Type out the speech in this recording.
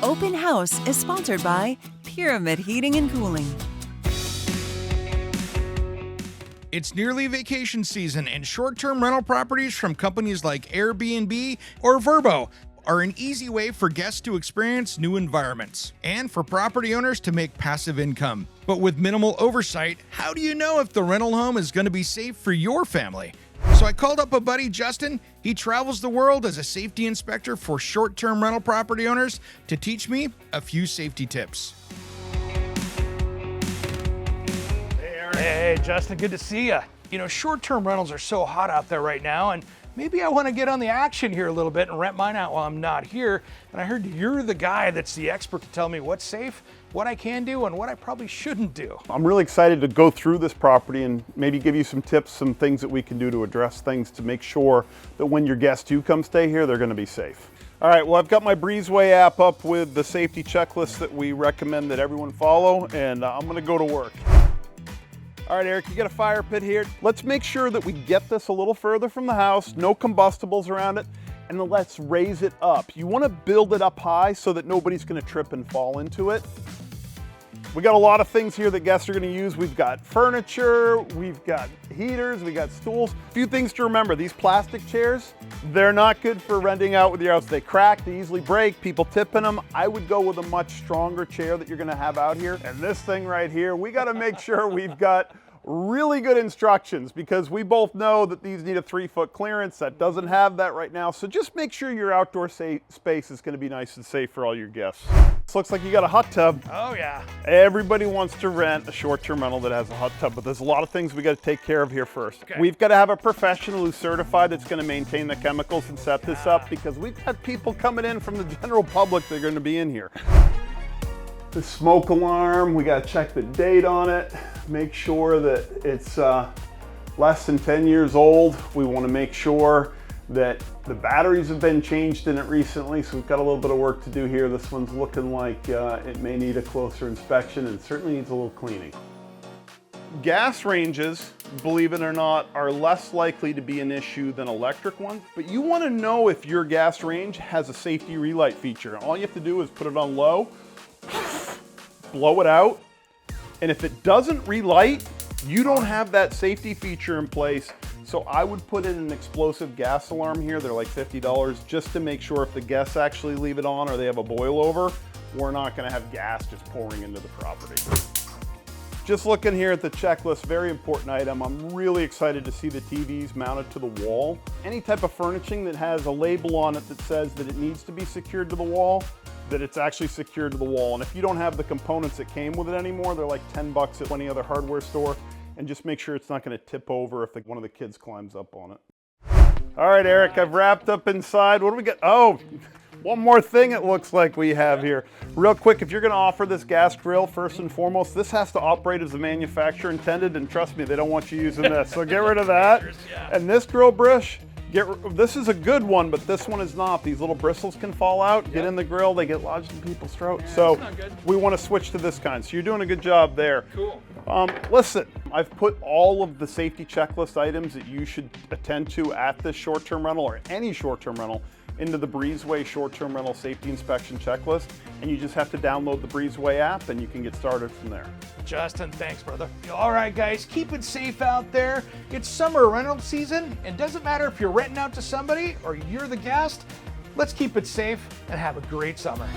Open House is sponsored by Pyramid Heating and Cooling. It's nearly vacation season, and short-term rental properties from companies like Airbnb or Vrbo are an easy way for guests to experience new environments and for property owners to make passive income. But with minimal oversight, how do you know if the rental home is going to be safe for your family? So I called up a buddy, Justin. He travels the world as a safety inspector for short-term rental property owners to teach me a few safety tips. Hey, Justin, good to see you. You know, short-term rentals are so hot out there right now, and maybe I want to get on the action here a little bit and rent mine out while I'm not here. And I heard you're the guy that's the expert to tell me what's safe, what I can do, and what I probably shouldn't do. I'm really excited to go through this property and maybe give you some tips, some things that we can do to address things to make sure that when your guests do come stay here, they're going to be safe. All right, well, I've got my Breezeway app up with the safety checklist that we recommend that everyone follow, and I'm going to go to work. All right, Eric, you got a fire pit here. Let's make sure that we get this a little further from the house, no combustibles around it, and then let's raise it up. You want to build it up high so that nobody's going to trip and fall into it. We got a lot of things here that guests are going to use. We've got furniture, we've got heaters, we got stools. A few things to remember, these plastic chairs, they're not good for renting out with your house. They crack, they easily break, people tip in them. I would go with a much stronger chair that you're going to have out here. And this thing right here, we got to make sure we've got really good instructions, because we both know that these need a 3-foot clearance. That doesn't have that right now. So just make sure your outdoor space is going to be nice and safe for all your guests. This looks like you got a hot tub. Oh yeah. Everybody wants to rent a short-term rental that has a hot tub, but there's a lot of things we got to take care of here first. Okay. We've got to have a professional who's certified that's going to maintain the chemicals and set this up, because we've got people coming in from the general public that are going to be in here. The smoke alarm, we got to check the date on it, make sure that it's less than 10 years old. We want to make sure that the batteries have been changed in it recently, so we've got a little bit of work to do here. This one's looking like it may need a closer inspection, and it certainly needs a little cleaning. Gas ranges, believe it or not, are less likely to be an issue than electric ones, but you want to know if your gas range has a safety relight feature. All you have to do is put it on low, blow it out, and if it doesn't relight, you don't have that safety feature in place. So I would put in an explosive gas alarm here. They're like $50 just to make sure if the guests actually leave it on or they have a boil over, we're not going to have gas just pouring into the property. Just looking here at the checklist, very important item. I'm really excited to see the TVs mounted to the wall. Any type of furnishing that has a label on it that says that it needs to be secured to the wall, that it's actually secured to the wall. And if you don't have the components that came with it anymore, they're like 10 bucks at any other hardware store. And just make sure it's not going to tip over if one of the kids climbs up on it. All right, Eric, I've wrapped up inside. What do we got? Oh, one more thing it looks like we have here. Real quick, if you're going to offer this gas grill, first and foremost, this has to operate as the manufacturer intended, and trust me, they don't want you using this. So get rid of that. And this grill brush, this is a good one, but this one is not. These little bristles can fall out, get in the grill, they get lodged in people's throats. Yeah, so that's not good. we want to switch to this kind. So you're doing a good job there. Cool. Listen, I've put all of the safety checklist items that you should attend to at this short-term rental or any short-term rental into the Breezeway short-term rental safety inspection checklist, and you just have to download the Breezeway app and you can get started from there. Justin, thanks, brother. All right, guys, keep it safe out there. It's summer rental season, and doesn't matter if you're renting out to somebody or you're the guest. Let's keep it safe and have a great summer.